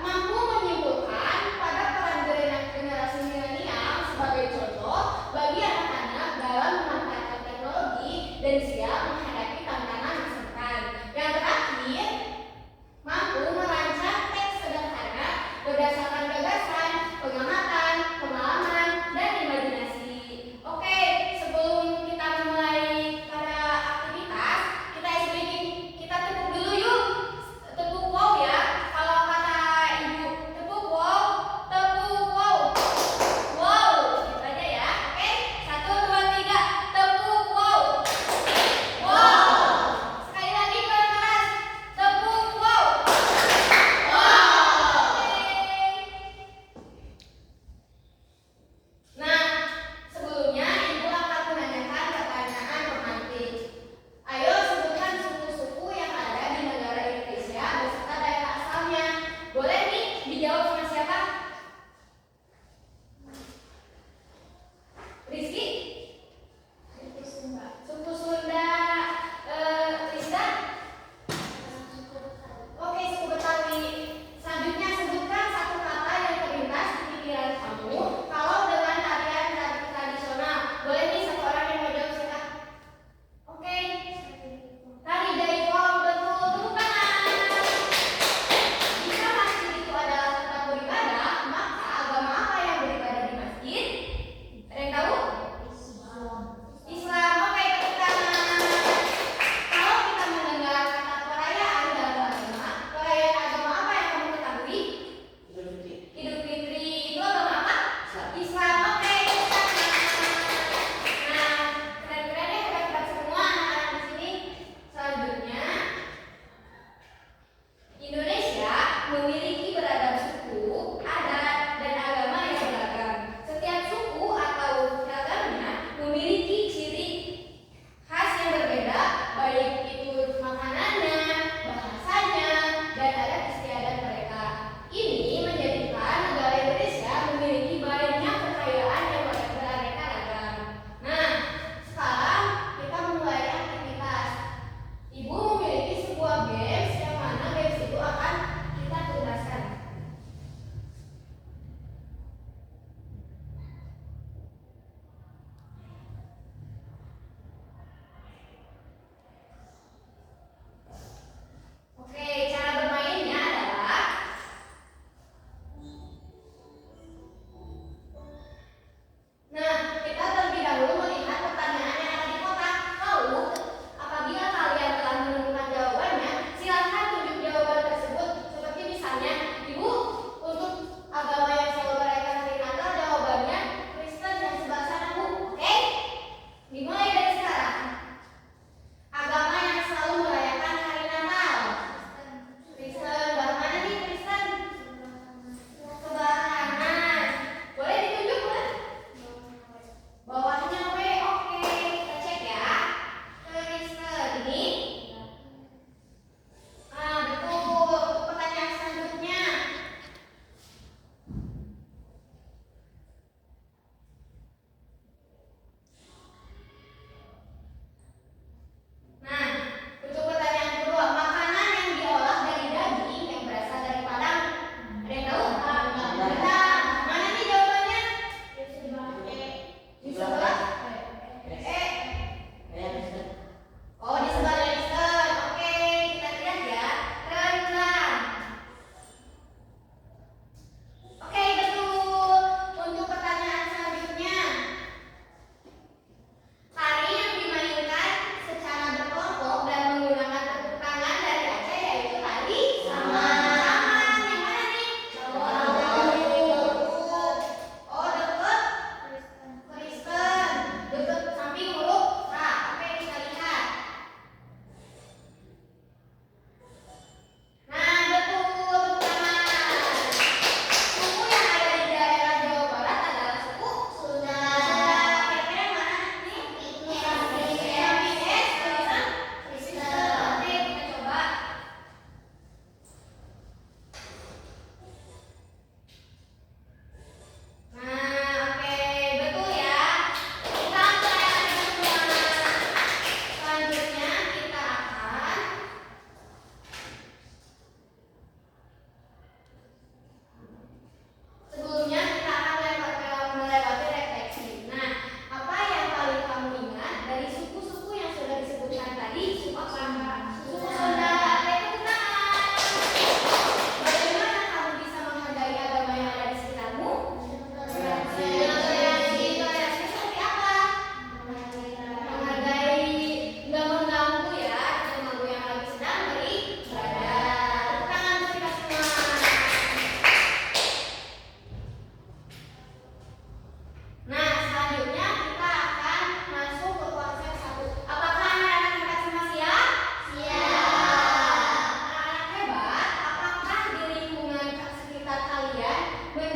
mampu menyimpulkan pada peran generasi milenial sebagai contoh bagi anak-anak dalam memanfaatkan teknologi dan siap menghadapi tantangan masa depan. Yang terakhir, mampu merancang teks sederhana berdasarkan gagasan, pengamatan, pengalaman, dan imajinasi. Oke, sebelum kita mulai pada aktivitas, kita tepuk dulu yuk. Tepuk wow ya. Kalau kata ibu, tepuk wow, tepuk wow. Wow, gitu aja ya. Oke, 1, 2, 3, tepuk wow. Wow. Sekali lagi keras, tepuk wow. Nah, sebelumnya Ibu akan menanyakan pertanyaan romantik. Ayo sebutkan suku-suku yang ada di negara Indonesia beserta daerah asalnya. Boleh nih dijawab sama siapa? Rizky? Suku Sunda. Rizka? Oke, suku Betawi. Selanjutnya sebutkan satu kata yang terlintas di pikiran kamu kalau dengan tarian tradisional. Boleh nih satu orang yang mau jawab siapa? Oke. Tari Jaipong, betul. Tepuk tangan. Jika masjid itu adalah kategori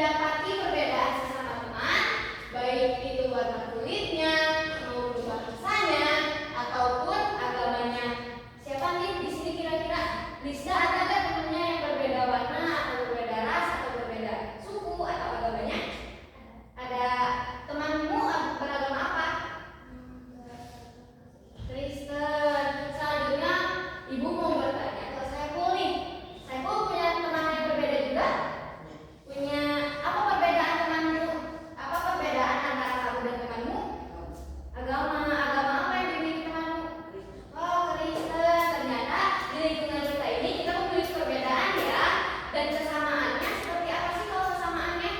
mendapati perbedaan sesama teman, baik itu warna kulitnya, maupun bahasanya, ataupun agamanya. Siapa nih di sini kira-kira? Lisa, ada nggak temennya yang berbeda warna atau berbeda ras atau berbeda suku atau agamanya? Ada temanmu beragama apa? Kristen. Selanjutnya, ibu mau bertanya ke Saiful nih. Saiful punya teman yang berbeda juga? Punya apa perbedaan temanmu? Apa perbedaan antara kamu dan temanmu? Agama apa yang dimiliki temanmu? Oh, Kristen. Ternyata di lingkungan kita ini kita memiliki perbedaan ya. Dan kesamaannya seperti apa sih kalau kesamaannya?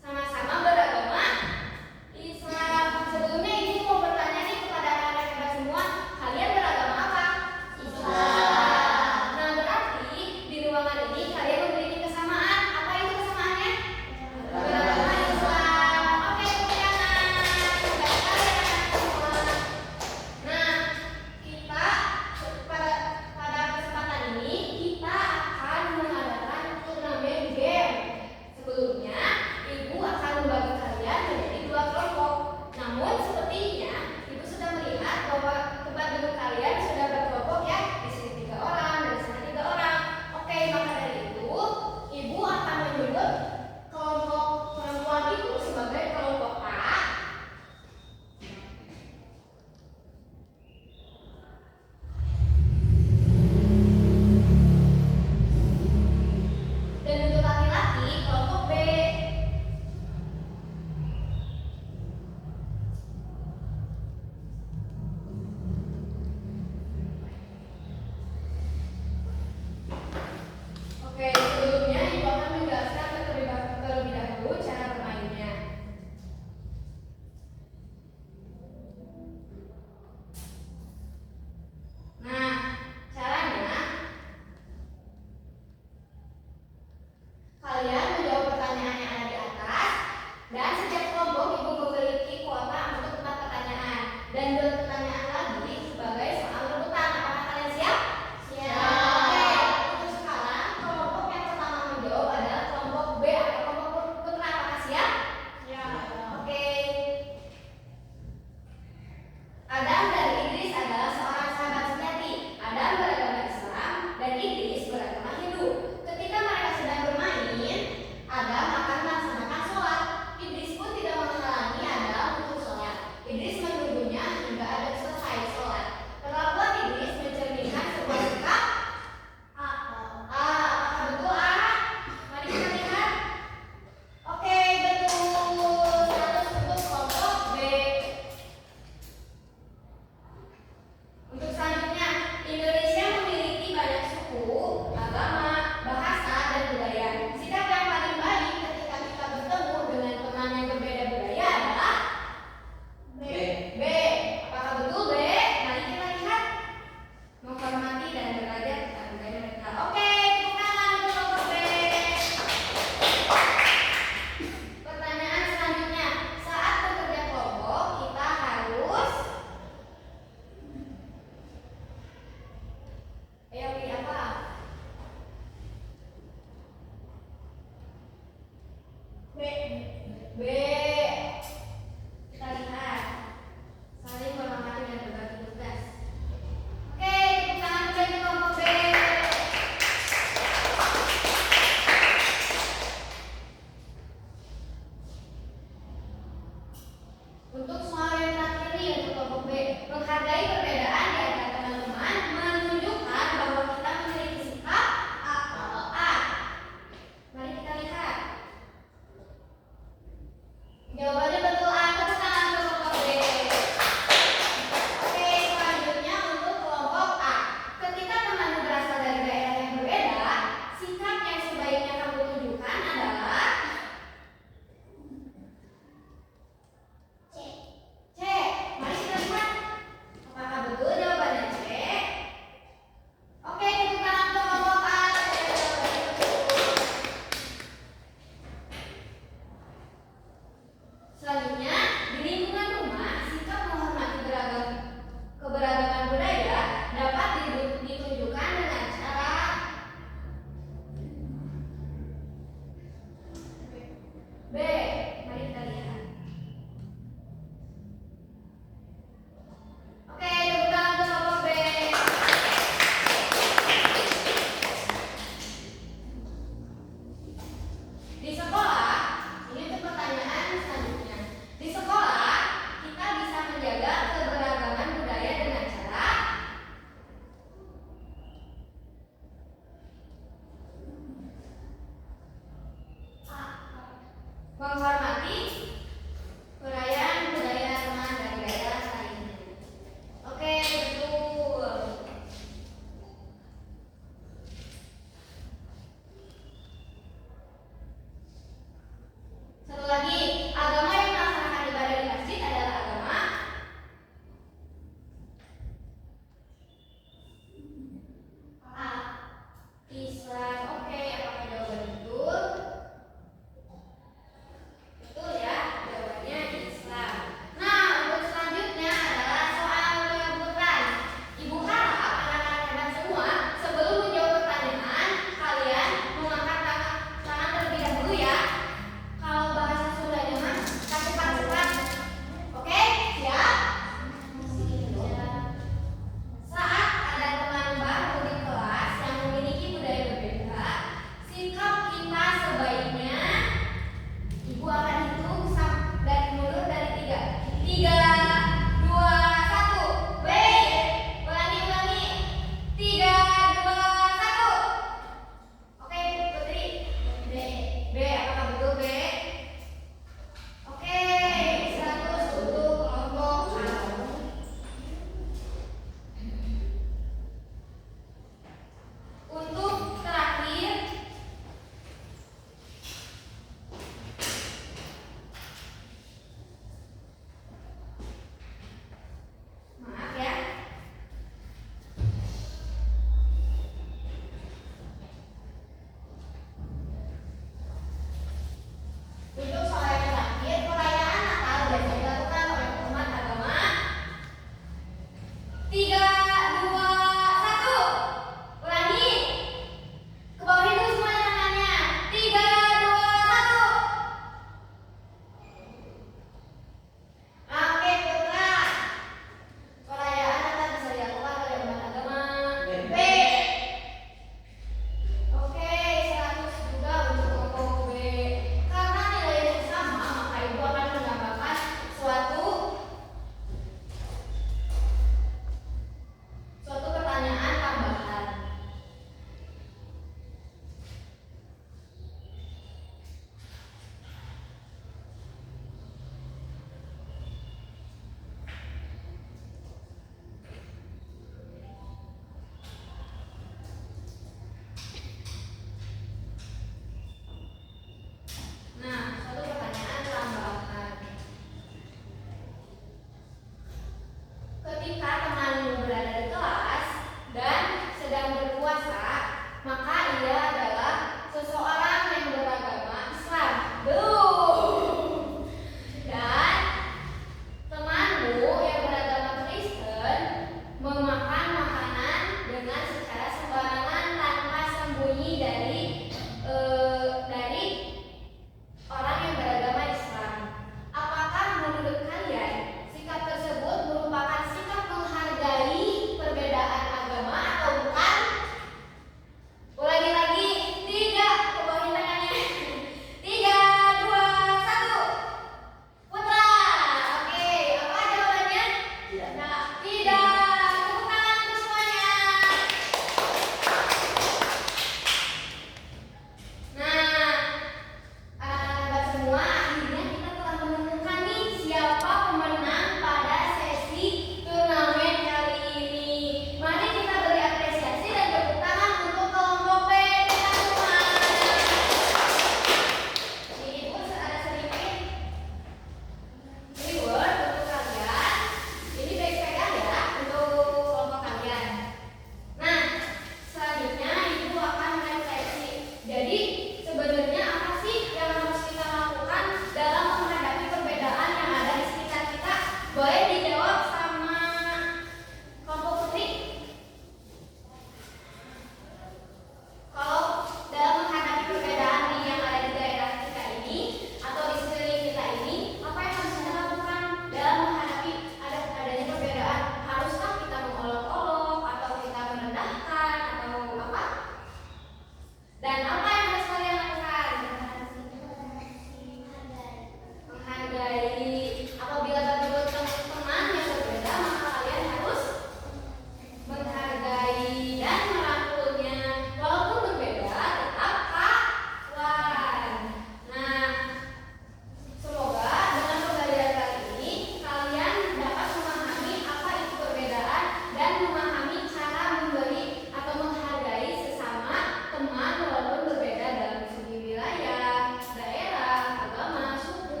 Sama-sama beragama Islam. Sebelumnya ibu mau bertanya nih kepada anak-anak kita semua, kalian beragama apa? Islam. Nah, berarti di ruangan ini kalian memiliki kesamaan. Apa itu kesamaannya? Beragama Islam. Oke, tepuk tangan. Baik sekali anak-anak semua. Nah, kita pada kesempatan ini kita akan mengadakan turnamen game. Sebelumnya, ibu akan membagi kalian menjadi dua kelompok. Namun sepertinya ibu sudah melihat bahwa tempat duduk kalian sudah berkelompok ya. Di sini 3 orang dan di sana 3 orang. Oke, maka dari itu ibu akan menyebut kelompok perempuan itu sebagai kelompok A. Dan untuk laki-laki kelompok B. Oke, sebelumnya ibu akan menjelaskan terlebih dahulu cara bermainnya. Nah, caranya kalian menjawab pertanyaan yang ada di atas, dan setiap kelompok ibu memiliki kuota untuk 4 pertanyaan dan 2 pertanyaan lagi sebagai soal rebutan. Apakah kalian siap? Siap. Oke, untuk sekarang kelompok yang pertama menjawab adalah kelompok B atau kelompok putra. Apakah siap? Siap. Oke. Adam dan Idris adalah seorang sahabat sejati. Adam beragama Islam dan Idris beragama Hindu. Ketika mereka sedang bermain, Adam akan melaksanakan sholat. Idris pun tidak menghalangi Adam untuk sholat. Idris menunggunya hingga Adam selesai sholat. Kelakuan Idris mencerminkan sebuah sikap A. Apakah betul A? Mari kita lihat. Oke, betul. 100 untuk kelompok B. Untuk selanjutnya, Indonesia memiliki banyak suku, agama, bahasa, dan budaya. Sikap yang paling baik ketika kita bertemu dengan teman yang berbeda budaya adalah B. B. Apakah betul B? Mari kita lihat. Menghormati dan belajar tentang budaya mereka. Oke, tepuk tangan untuk kelompok B. Pertanyaan selanjutnya, saat bekerja kelompok kita harus ayo pilih apa? B. B. Kita lihat. Saling menghormati dan berbagi tugas. Oke, tepuk tangan untuk kelompok B. Untuk soal yang terakhir nih untuk kelompok B, menghargai perbedaan di antara teman-teman menunjukkan bahwa kita memiliki sikap A atau A. Mari kita lihat. menghormati perayaan budaya teman dari daerah lainnya. Oke, betul. Satu lagi, agama yang melaksanakan ibadah di masjid adalah agama A. Islam. Oke, apakah jawaban betul?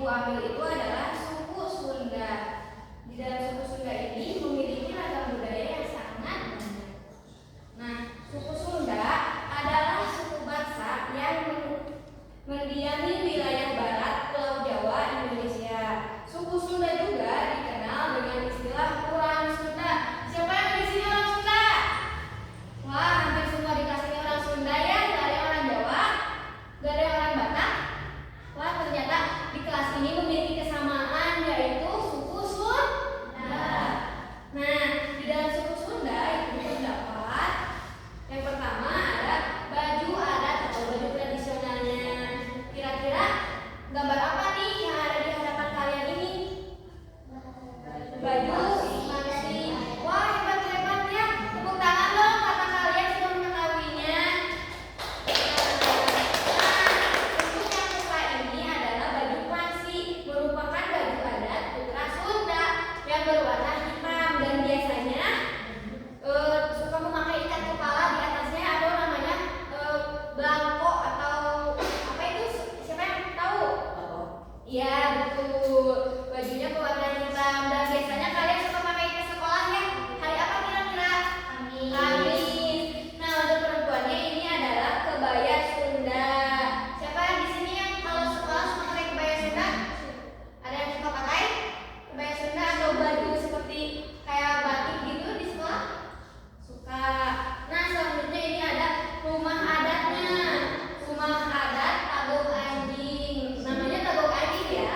Ibu ambil itu adalah suku Sunda. Di dalam suku Sunda ini memiliki ragam budaya yang sangat banyak. Nah, suku Sunda adalah suku bangsa yang mendiami wilayah barat Pulau Jawa, Indonesia. Suku Sunda juga dikenal dengan istilah orang Sunda. Siapa yang di sini orang Sunda? Wah, hampir semua dikasih orang Sunda ya, dari orang Jawa, gak ada orang Batak. Wah, ternyata di kelas ini memiliki kesamaan, yaitu suku Sunda. Nah, di dalam suku Sunda itu terdapat yang pertama ada baju adat atau baju tradisionalnya. Kira-kira gambar apa nih yang ada di hadapan kalian ini? Baju mansi. Wah, hebat-hebat ya. Tepuk tangan dong karena kalian sudah mengetahuinya. Untuk yang kedua ini adalah baju mansi, merupakan baju adat putra Sunda yang berwarna hitam dan biasanya suka memakai ikat kepala. Di atasnya ada namanya belangko atau apa itu? Siapa yang tahu? Iya, betul. Bajunya berwarna hitam dan biasanya kalian suka pakai ke sekolah ya. Hari apa kira-kira? Kamis. Nah, untuk perempuannya ini adalah kebaya Sunda. Siapa yang di sini yang kalau sekolah suka pakai kebaya Sunda? Ada yang suka pakai kebaya Sunda atau baju seperti kayak batik gitu di sekolah? Suka. Nah, selanjutnya ini ada rumah adatnya. Rumah adat Tagok Anjing. Namanya Tagok Anjing ya.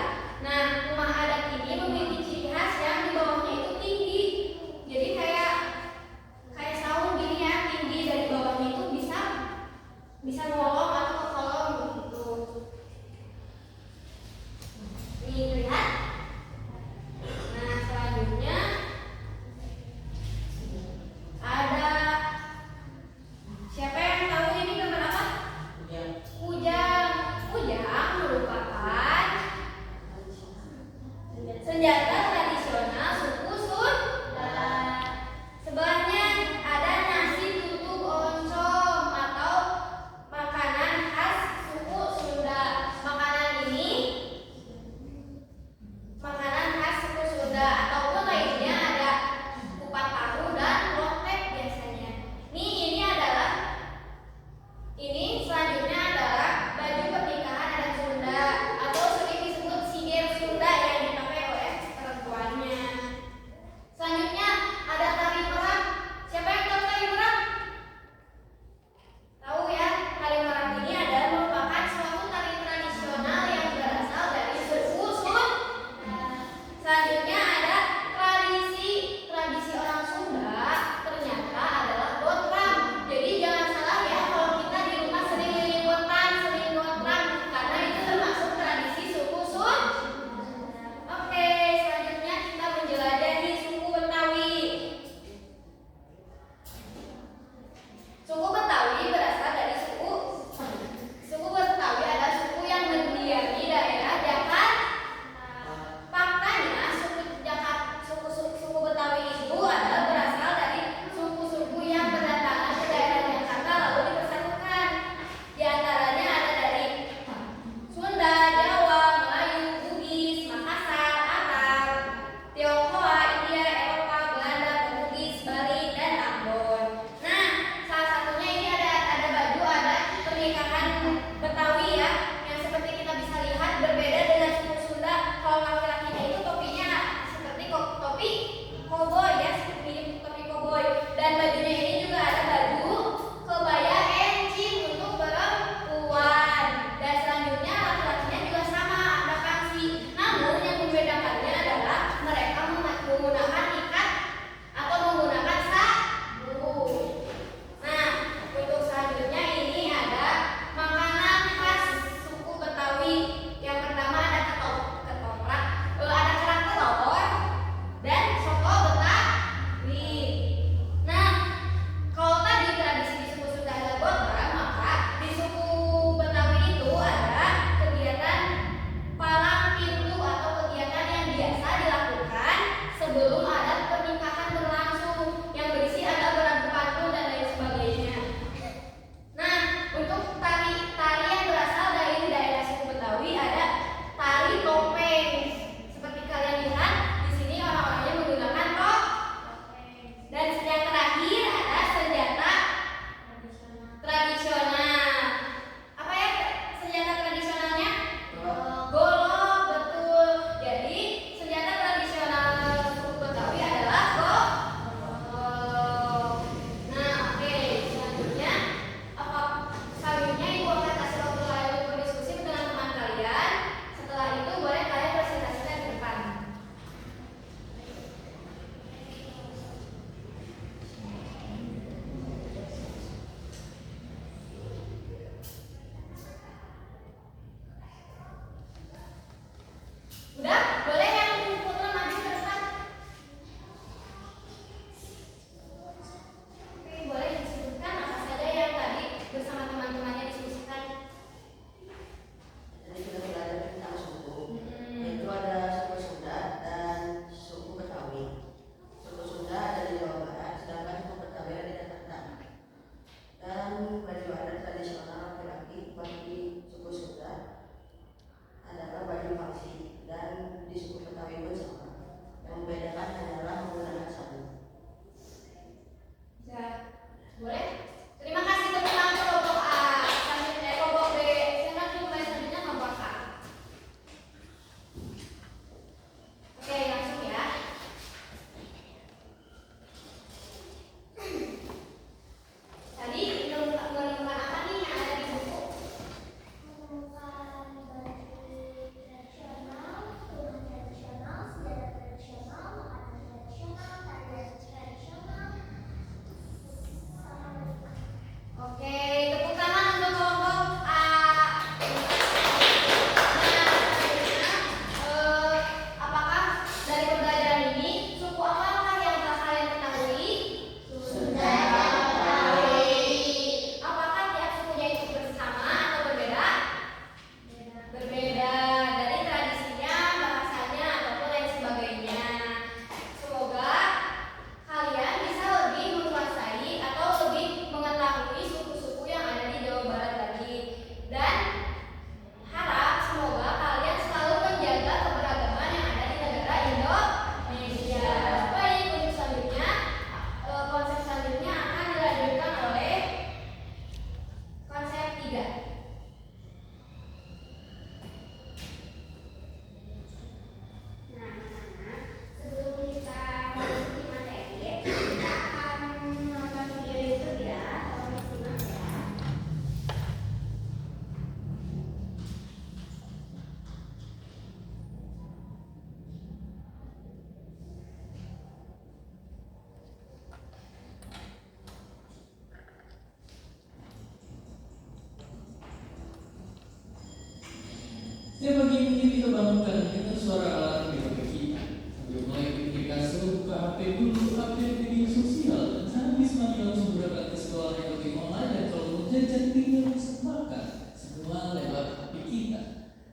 kita bangunkan dengan suara alarm di HP kita. Sambil mulai pikirkan seluruh ke HP dulu, update media sosial, dan habis mandi langsung berangkat ke sekolah yang lebih online, dan kalau mau jajan tinggal langsung makan. Semua lewat HP kita.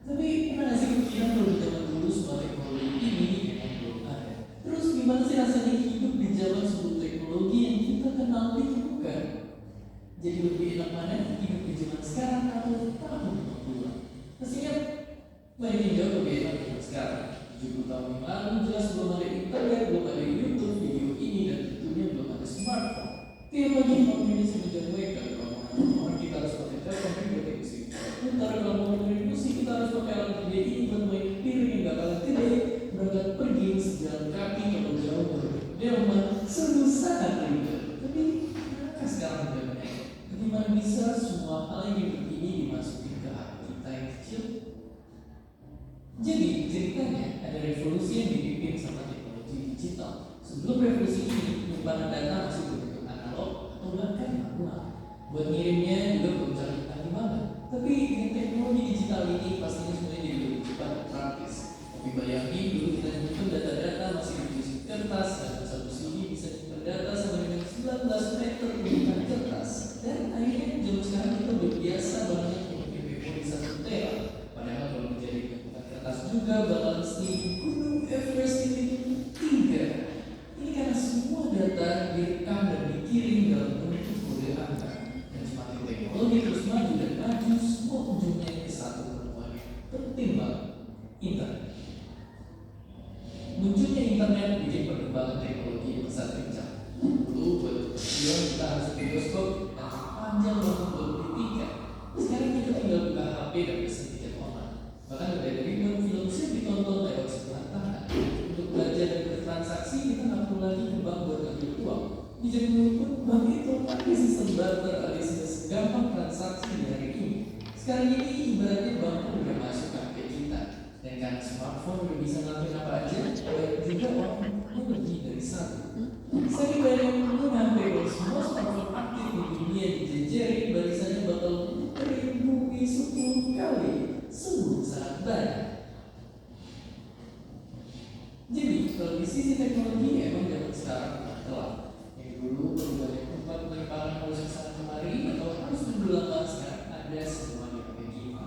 Tapi pernah nggak sih kepikiran kalau di zaman dulu semua teknologi ini memang belum ada? Terus gimana sih rasanya hidup di zaman sebelum teknologi yang kita kenal itu bukan? Jadi lebih enak mana hidup di zaman sekarang atau tahun 50-an? Pastinya banyak yang jauh lebih enak dari sekarang. 70 tahun yang lalu jelas belum ada internet, belum ada YouTube, video ini, dan tentunya belum ada smartphone. Tiap pagi mamanya semenjak mereka orang kita harus pakai telepon buat musik. Sementara kalau mau dengerin musik kita harus pakai alat gede ini buat main piring yang gak kalah gede. Berangkat pergi sejalan kaki kalau jauh dari Delman, sungguh sangat ribet. Tapi kenapa sekarang zamannya? Bagaimana bisa semua hal yang begini dimasukin ke hati kita yang kecil? Jadi ceritanya ada revolusi yang dipimpin sama teknologi digital. Sebelum revolusi ini, penyimpanan data masih berbentuk analog atau bahkan manual. Buat ngirimnya juga belum canggih banget. Tapi dengan teknologi digital ini pastinya semuanya jadi lebih cepat dan praktis. Tapi bayangin dulu kita nyimpen data-data masih di kertas, dan satu CD bisa nyimpen data sampai dengan 19 meter permukaan kertas. Dan akhirnya jam sekarang kita berbiasa banget memakai memori 1 tera. Padahal kalau menjadi kertas juga bakalan setinggi gunung Everest titik 3. Ini karena semua data direkam dan dikirim dalam bentuk kode angka. Dan semakin teknologi terus maju dan maju, semua ujungnya ke satu pertemuan yang penting banget, internet. Munculnya internet bikin perkembangan teknologi yang besar kencang. Dulu buat video kita harus ke bioskop dan panjang banget buat beli tiket. Sekarang kita tinggal buka HP dan pesen tiket online. Bahkan ada ribuan film yang ditonton lewat sebelah tangan. Untuk belajar dan bertransaksi kita nggak perlu lagi ke bank buat ambil uang. Di zaman dulu pun bank itu pakai sistem barter alias segampang transaksi di hari ini. Sekarang ini ibaratnya bank udah masuk ke HP kita. Dan karena smartphone udah bisa ngelakuin apa aja, banyak juga orang lebih dari satu. Saya bayangin dulu sampai kalau semua smartphone aktif di dunia dijejerin, barisannya bakal beribu 10 kali. Sungguh sangat banyak. Jadi kalau di sisi teknologi emang zaman sekarang telah. Yang dulu perlu banyak tempat penyimpanan harus kesana kemari atau harus menunggu lama, sekarang ada semua di HP kita.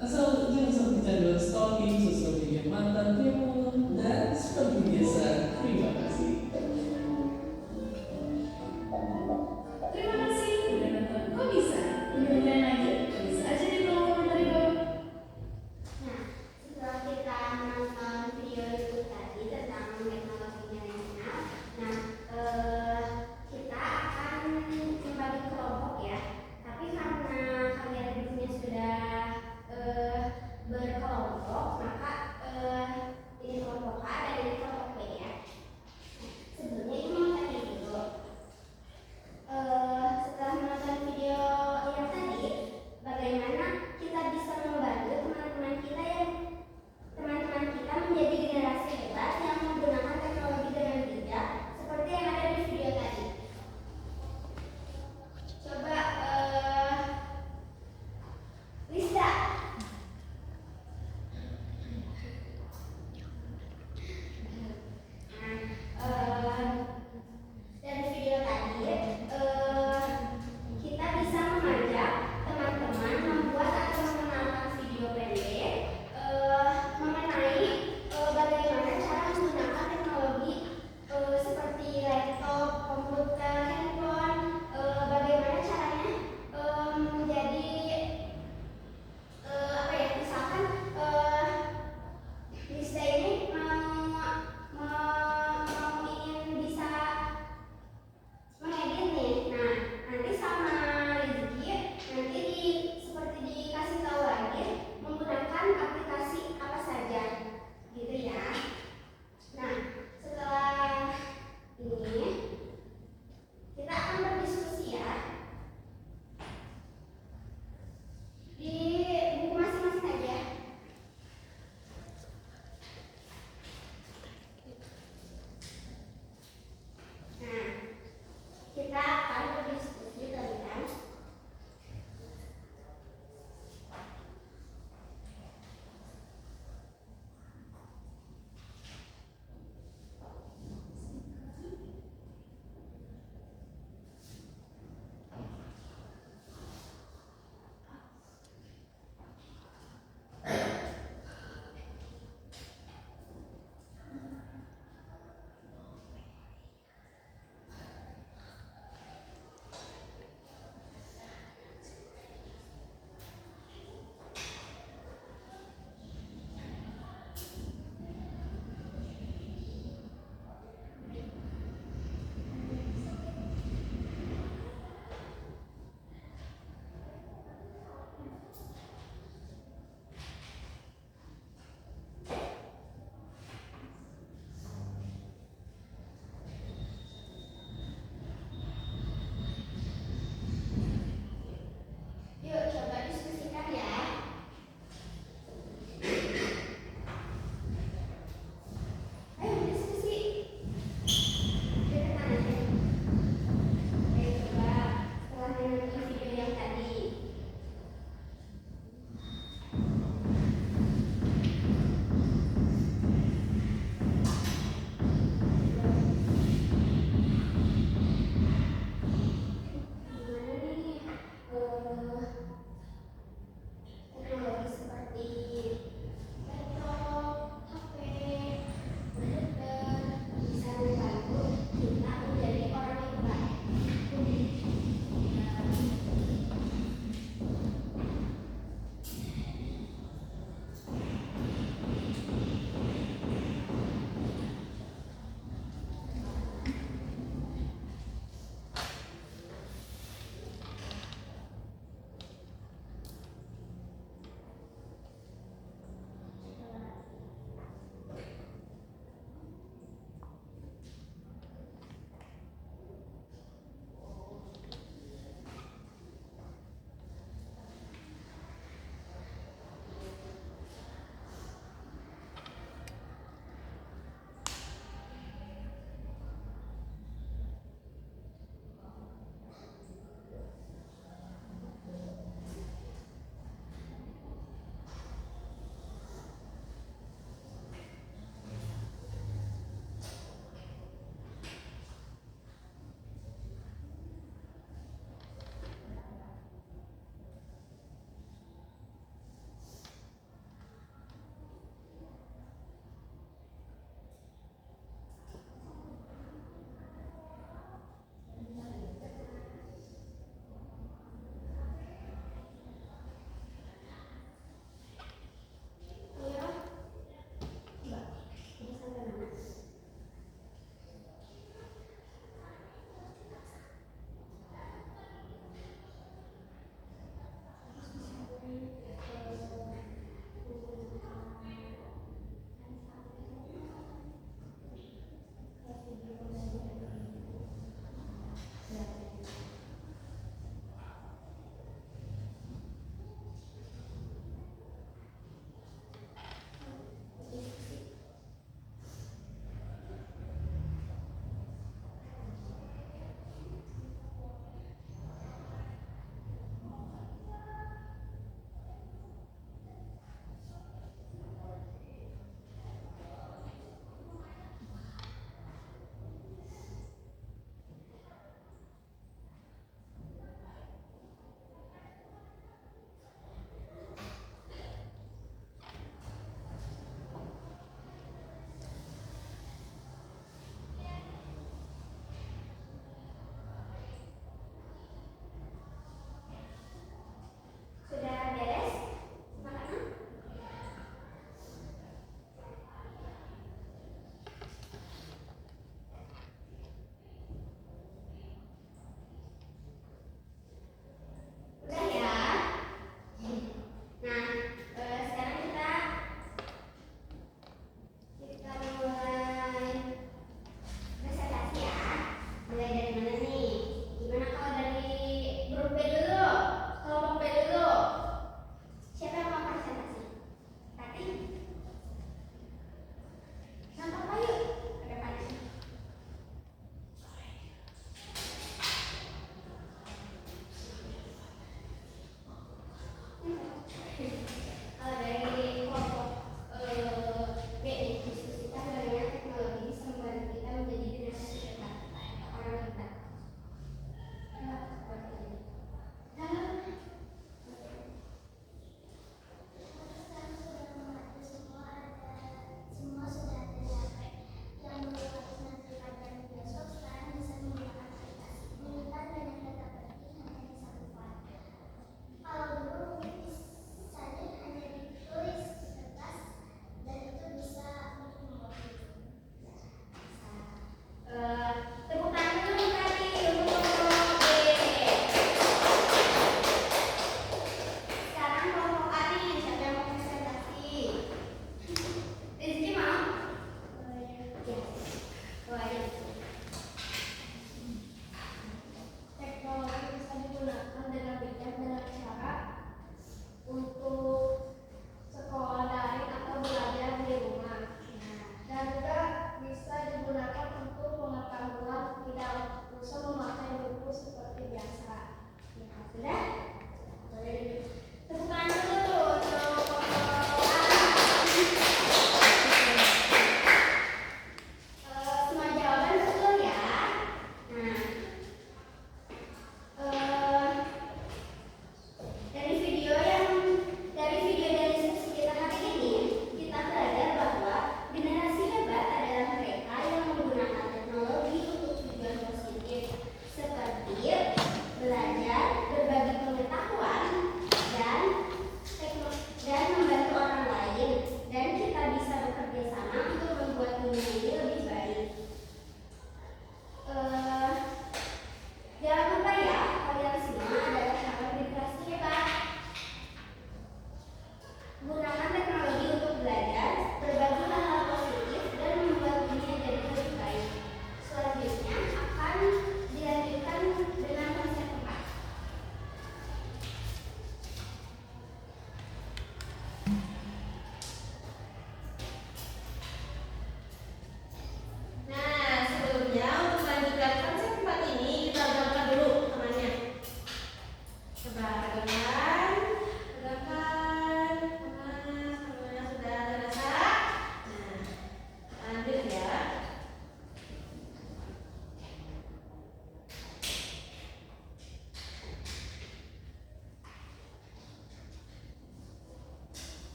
Asal jangan sampai kecanduan stalking, sosial media mantan, dan seperti biasa. Terima kasih. Terima kasih udah nonton Kok Bisa. Mudah-mudahan lagi Kok Bisa aja di kolom komentar di bawah. Nah, setelah kita menonton video itu tadi tentang teknologinya yang benar, nah kita akan membagi kelompok ya. Tapi karena kalian di sini sudah berkelompok, maka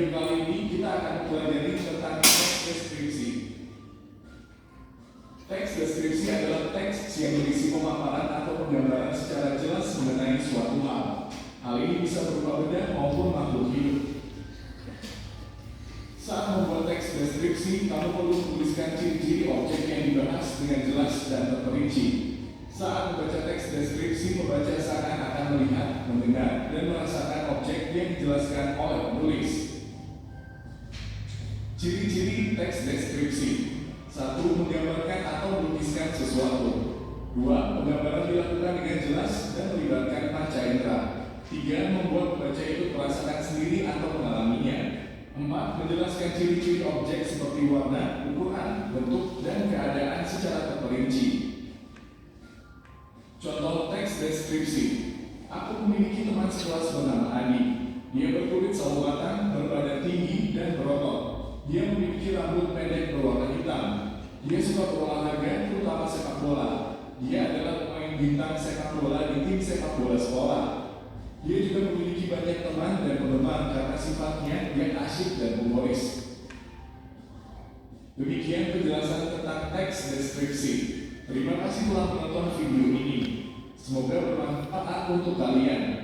video kali ini kita akan mempelajari tentang teks deskripsi. Teks deskripsi adalah teks yang berisi pemaparan atau penggambaran secara jelas mengenai suatu hal. Hal ini bisa berupa benda maupun makhluk hidup. Saat membuat teks deskripsi, kamu perlu menuliskan ciri-ciri objek yang dibahas dengan jelas dan terperinci. Saat membaca teks deskripsi, pembaca seakan-akan melihat, mendengar, dan merasakan objek yang dijelaskan oleh penulis. Ciri-ciri teks deskripsi: 1. Menggambarkan atau melukiskan sesuatu. 2. Penggambaran dilakukan dengan jelas dan melibatkan panca indera. 3. Membuat pembaca itu merasakan sendiri atau mengalaminya. 4. Menjelaskan ciri-ciri objek seperti warna, ukuran, bentuk, dan keadaan secara terperinci. Contoh teks deskripsi: aku memiliki teman sekelas bernama Adi. Dia berkulit sawo matang, berbadan tinggi, dan berotot. Dia memiliki rambut pendek berwarna hitam. Dia suka berolahraga, terutama sepak bola. Dia adalah pemain bintang sepak bola di tim sepak bola sekolah. Dia juga memiliki banyak teman dan penggemar karena sifatnya yang asyik dan humoris. Demikian penjelasan tentang teks deskripsi. Terima kasih telah menonton video ini. Semoga bermanfaat untuk kalian.